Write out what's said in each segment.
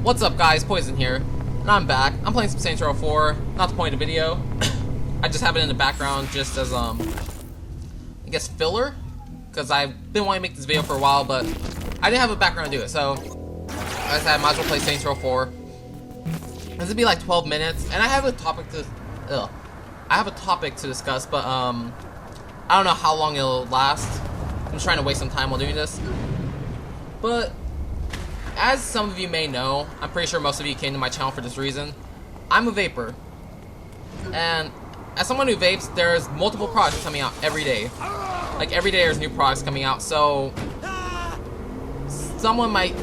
What's up guys, Poison here, and I'm back. I'm playing some Saints Row 4, not the point of the video. I just have it in the background just as, I guess filler, because I've been wanting to make this video for a while, but I didn't have a background to do it, so I decided I might as well play Saints Row 4. This would be like 12 minutes, and I have a topic to discuss, but, I don't know how long it'll last. I'm just trying to waste some time while doing this. But as some of you may know, I'm pretty sure most of you came to my channel for this reason. I'm a vapor, and as someone who vapes, there's multiple products coming out every day. Like every day there's new products coming out, so someone might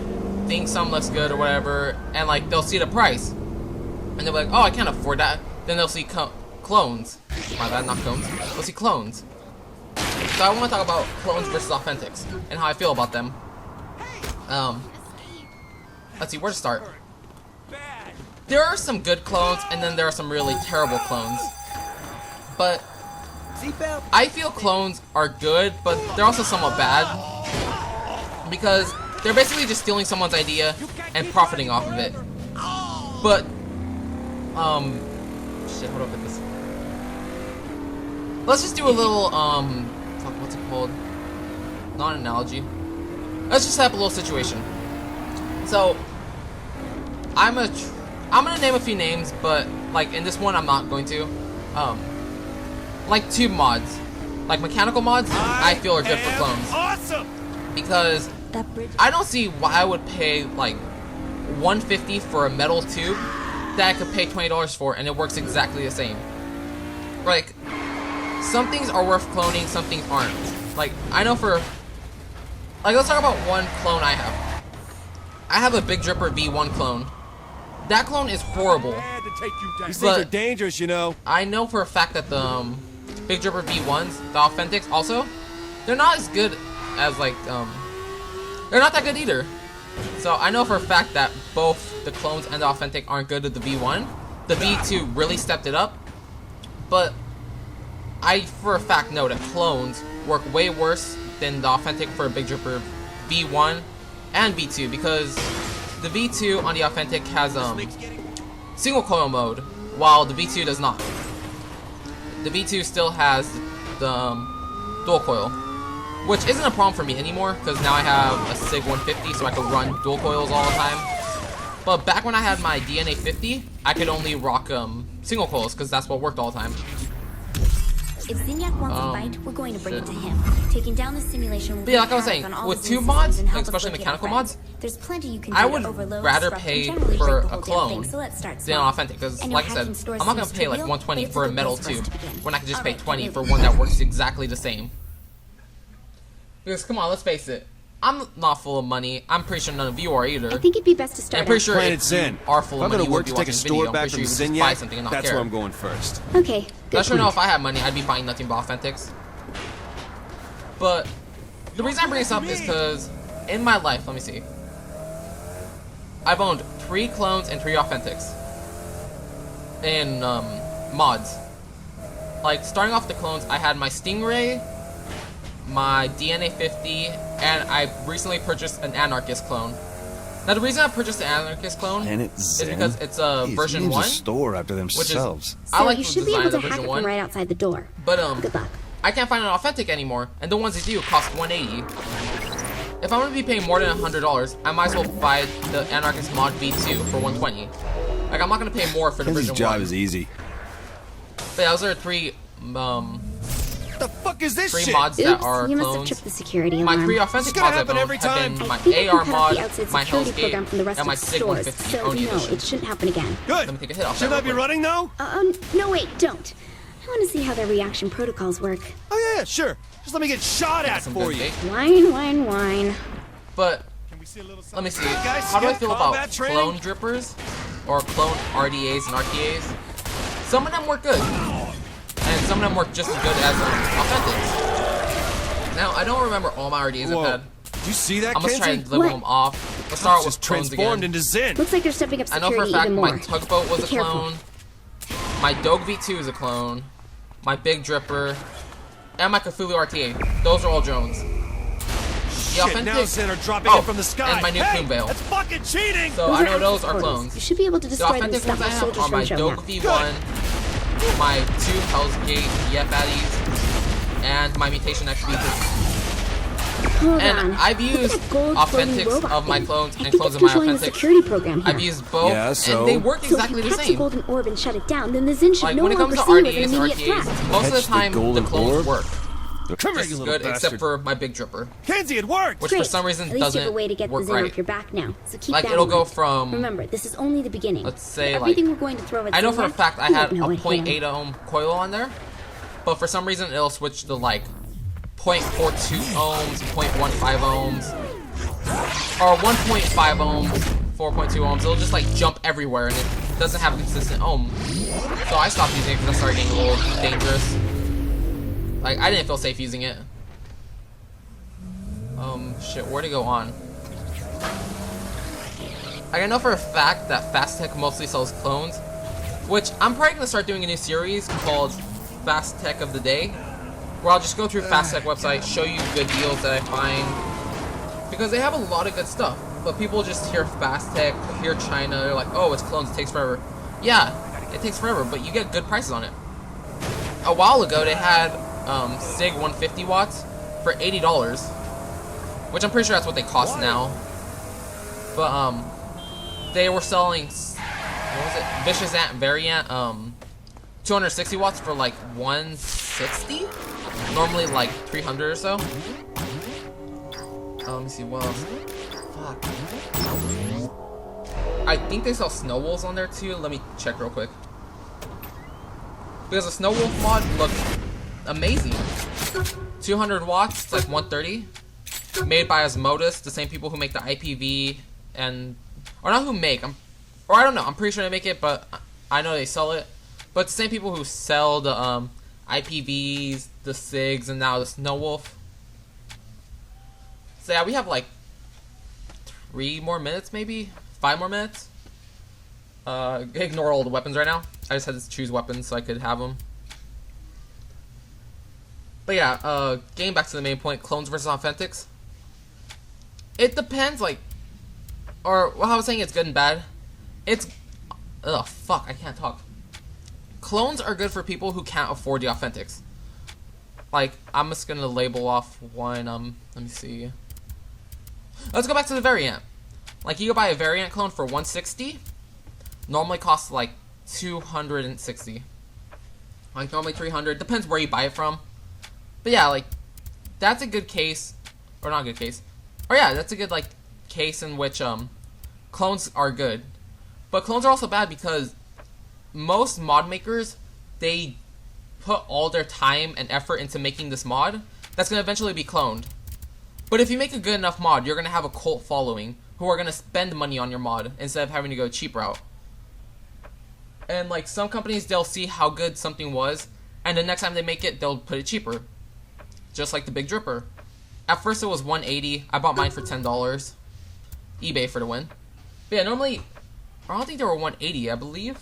think something looks good or whatever, and like they'll see the price, and they'll be like, oh, I can't afford that. Then they'll see clones. My bad, not clones. They'll see clones. So I want to talk about clones versus authentics and how I feel about them. Let's see where to start. There are some good clones, and then there are some really terrible clones. But I feel clones are good, but they're also somewhat bad, because they're basically just stealing someone's idea and profiting off of it. But shit, hold up with this. Let's just do a little fuck, what's it called? Not an analogy. Let's just have a little situation. So, I'm gonna name a few names, but like in this one, I'm not going to. Like tube mods, like mechanical mods, I feel are good for clones. Awesome. Because I don't see why I would pay like $150 for a metal tube that I could pay $20 for, and it works exactly the same. Like, some things are worth cloning, some things aren't. Like, I know for, like, let's talk about one clone I have. I have a Big Dripper V1 clone. That clone is horrible. These things are dangerous, you know. I know for a fact that the Big Dripper V1s, the authentics also, they're not as good as like, they're not that good either. So I know for a fact that both the clones and the authentic aren't good with the V1. The V2 really stepped it up. But I for a fact know that clones work way worse than the authentic for a Big Dripper V1 and V2, because the V2 on the authentic has single coil mode, while the V2 does not. The V2 still has the dual coil, which isn't a problem for me anymore, because now I have a SIG 150, so I can run dual coils all the time. But back when I had my DNA 50, I could only rock single coils, because that's what worked all the time. If Zinyak wants a fight, we're going to bring it to him. Taking down the simulation will but yeah, like I was saying, with tube mods, like especially mechanical mods, there's plenty you can do. I would rather pay for a clone than an authentic, because like I said, I'm not going to pay like $120 for a metal tube when I can just pay $20 for one that works exactly the same. Because come on, let's face it, I'm not full of money. I'm pretty sure none of you are either. I think it'd be best to start. I'm pretty sure Planet if Zen. you are full of money, I'm gonna work to take a store back from Zinyak. Buy something and not That's care. where I'm going first. Okay. I sure know if I had money, I'd be buying nothing but authentics. But the reason I bring this up is because in my life, let me see, I've owned 3 clones and 3 authentics in mods. Like starting off the clones, I had my Stingray, my DNA 50, and I recently purchased an Anarchist clone. Now the reason I purchased the Anarchist clone is because it's a version 1, store after themselves. I like you the should be design able of to the hack version it 1. from right outside the door. But Good luck. I can't find an authentic anymore, and the ones that do cost $180. If I'm gonna be paying more than $100, I might as well buy the Anarchist mod V2 for $120. Like I'm not gonna pay more for the version 1. Job is easy. But yeah, those are 3 The fuck is this shit? mods that are you must have clones. tripped the security My alarm. 3 authentic mods I've owned have been I my think I AR can cut off mod, the outside my security Hellscape, program from the rest and my of the SIG stores, 150 so Oni no, edition. it shouldn't happen again. Good. Let me take a hit off Shouldn't that I be real quick. running now? No wait, don't. I want to see how their reaction protocols work. Oh yeah, sure. Just let me get shot at Some for good you. bait. Wine. But let me see. How do I feel about clone drippers or clone RDAs and RTAs? Some of them work good, and some of them work just as good as authentics. Now I don't remember all my RDAs I've had. Did you see that, I'm gonna try Kenzie? and deliver them off. Let's start with Just clones transformed again. into Zen. Looks like they're stepping up I know for a security fact even more. my tugboat was Be a careful. clone. My Doge V2 is a clone. My Big Dripper. And my Cthulhu RTA. Those are all drones. shit! Now Zen are dropping in from the sky. And my new hey, plume veil. That's fucking cheating! So I know those are clones. You should be able to The destroy them to authentic stop ones I the have soldiers are my from showing Doke up. V1, my 2 Hell's Gate EF Addies, and my Mutation XP. Hold And on. I've used authentics of my clones and clones of my authentics. Security program here. I've used both, Yeah, so? and they work So exactly if you the catch same. a golden orb and shut it down, then the Zen should Like no when it comes longer to see you as an RDAs or immediate RTAs, threat. most of the Catch the time the golden clones orb? work Come here, just you as little good, bastard. except for my Big Dripper, Kenzie, it worked! which Great. for some reason At least you have doesn't a way to get the work Zen right. off your back now. So keep Like that it'll in go mind. from, Remember, this is only the beginning. let's say Everything like, we're going to throw at I know Zen for a next, fact I you had won't know a it hit 0.8 him. ohm coil on there, but for some reason it'll switch to like 0.42 ohms, 0.15 ohms, or 1.5 ohms, 4.2 ohms. It'll just like jump everywhere and it doesn't have a consistent ohm. So I stopped using it because I started getting a little dangerous. Like I didn't feel safe using it. Shit, where to go on? Like, I know for a fact that Fast Tech mostly sells clones, which I'm probably gonna start doing a new series called Fast Tech of the Day, where I'll just go through Fast Tech website, show you good deals that I find, because they have a lot of good stuff. But people just hear Fast Tech, hear China, they're like, oh, it's clones, it takes forever. Yeah, it takes forever, but you get good prices on it. A while ago, they had SIG 150 watts for $80, which I'm pretty sure that's what they cost now. But they were selling, what was it? Vicious Ant variant, 260 watts for like 160. Normally like 300 or so. Let me see what else. Fuck. I think they sell Snow Wolves on there too. Let me check real quick. Because the Snow Wolf mod looked amazing. 200 watts, it's like 130. Made by Osmotus, the same people who make the IPV and, or not who make, or I don't know, I'm pretty sure they make it, but I know they sell it. But the same people who sell the IPVs, the SIGs, and now the Snow Wolf. So yeah, we have like 3 more minutes, maybe 5 more minutes. Ignore all the weapons right now. I just had to choose weapons so I could have them. But yeah, getting back to the main point, clones versus authentics. It depends, like, or well, I was saying it's good and bad. It's, ugh, fuck, I can't talk. Clones are good for people who can't afford the authentics. Like, I'm just gonna label off one, let me see. Let's go back to the variant. Like, you can buy a variant clone for 160. Normally costs like 260. Like, normally 300. Depends where you buy it from. But yeah, like, that's a good case, or not a good case. Or yeah, that's a good, like, case in which, clones are good. But clones are also bad because most mod makers, they put all their time and effort into making this mod that's going to eventually be cloned. But if you make a good enough mod, you're going to have a cult following who are going to spend money on your mod instead of having to go cheap route. And like some companies, they'll see how good something was, and the next time they make it, they'll put it cheaper. Just like the Big Dripper. At first it was $180. I bought mine for $10. eBay for the win. But yeah, normally, I don't think they were $180, I believe.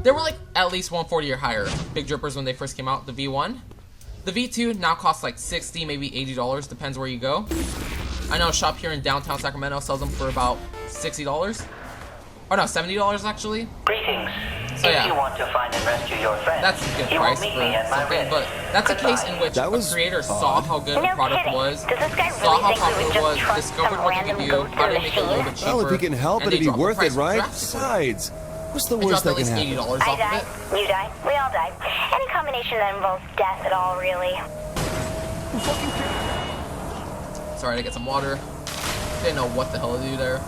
They were like at least $140 or higher. Big Drippers when they first came out, the V1. The V2 now costs like $60, maybe $80, depends where you go. I know a shop here in downtown Sacramento sells them for about $60. Or no, $70 actually. Greetings. So yeah, if you want to find and rescue your friend, that's a good you price will for meet me at my something, ridge. but that's a case in which That a was creator saw how good a product was, Does this guy saw really how think we would popular it just was, trust discovered some what they random could do, ghost how or to make it a little machine? bit cheaper, Well, if we can help and it, they it'd be dropped the worth it, price right? drastically. Besides, what's the They worst dropped that at can least happen? $80 I off of die. it. You die. We all die. Any combination that involves death at all, really. Sorry, to get some water. Didn't know what the hell to do there.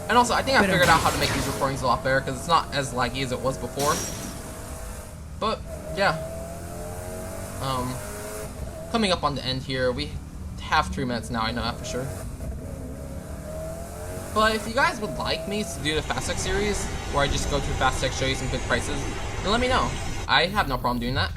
And also, I think I figured out how to make these recordings a lot better because it's not as laggy as it was before. But yeah, coming up on the end here, we have 3 minutes now. I know that for sure. But if you guys would like me to do the Fast Tech series, where I just go through Fast Tech, show you some good prices, then let me know. I have no problem doing that.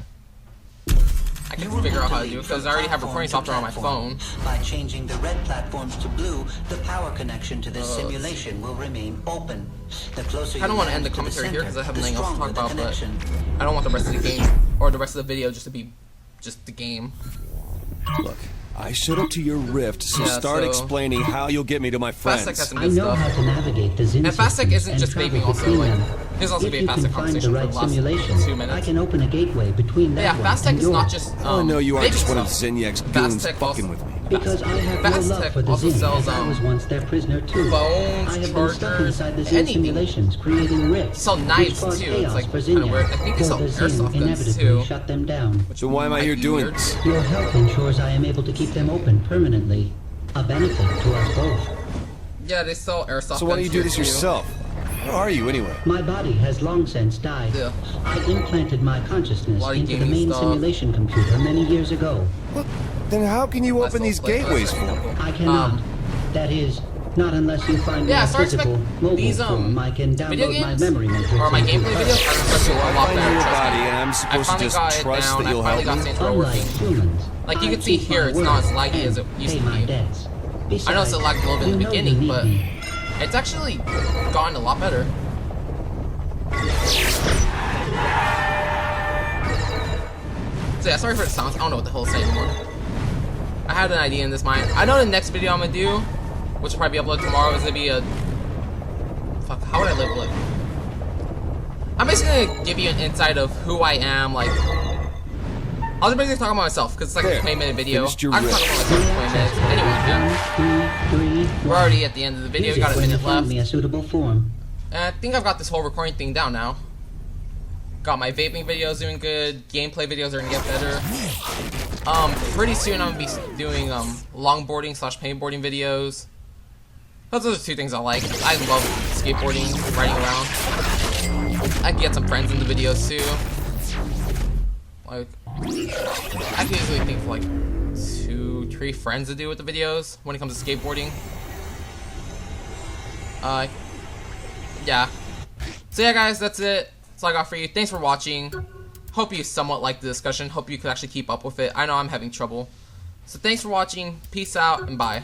I can figure out how to do it because I already have recording software on my phone. By changing the red platforms to blue, the power connection to this simulation will remain open. The closer I don't want to end the to commentary here because I have the nothing else to talk stronger the about, but connection. I don't want the rest of the game or the rest of the video just to be just the game. Look, I showed up to your rift, so Yeah, start so- explaining how you'll get me to my Fast Tech friends. has some I good know stuff. how to navigate the Zin And Fast Tech systems isn't and just travel vaping also, between like, them. there's also If be a you Fast can Tech find conversation the for right the last simulation, 2 minutes. I can open a gateway between that Yeah, one Fast Tech and is not yours. just Oh, no, you aren't vaping just one of stuff. Zinyak Fast goons Tech fucking also- with me. Because I have no Fast love Tech for the also Zin, sells, as I was once their prisoner too. phones, I have been stuck chargers, inside the Zin anything. simulations, creating rifts, Sell knives, which caused too. It's, chaos like, for kinda weird. Zinyak, I think they for sell the Zin airsoft guns, inevitably too. shut them down. So why am I Might here be doing weird. this? Your health ensures I am able to keep them open permanently, a benefit to us both. Yeah, they sell airsoft So why don't you guns do here, this too. yourself? Where are you anyway? My body has long since died. Yeah. I implanted my consciousness A lot of into the gaming main stuff. simulation computer many years ago. Well, then how can you open these gateways for me? I cannot. That is, not unless you find Yeah, me a so I expect physical mobile these, form. I can video download my games, memory matrix or my into gameplay touch. videos are supposed to be a I lot find better, your trust body me. and I'm I supposed to finally just got it trust down, that you'll I finally help got me? things Unlike working. humans, Like, you I can see keep here, my it's not as word laggy as and it used pay to my be. debts. I know it's still lagged a little bit in the you know you beginning, need but me. it's actually gotten a lot better. So yeah, sorry for the sounds. I don't know what the hell to say anymore. I had an idea in this mind. I know the next video I'm gonna do, which will probably be uploaded tomorrow, is gonna be a... Fuck, how would I label it? I'm basically gonna give you an insight of who I am, like... I'll just basically talk about myself, because it's like There. a 20-minute video. I Finished can your talk about myself for 20 minutes. Anyone can. We're already at the end of the video. We got a minute left. Me a suitable form. And I think I've got this whole recording thing down now. Got my vaping videos doing good. Gameplay videos are gonna get better. Pretty soon I'm gonna be doing longboarding / paintboarding videos. Those are the two things I like. I love skateboarding, riding around. I can get some friends in the videos too. Like, I can easily think of like 2-3 friends to do with the videos when it comes to skateboarding. Yeah. So yeah, guys, that's it. That's all I got for you. Thanks for watching. Hope you somewhat liked the discussion. Hope you could actually keep up with it. I know I'm having trouble. So thanks for watching. Peace out and bye.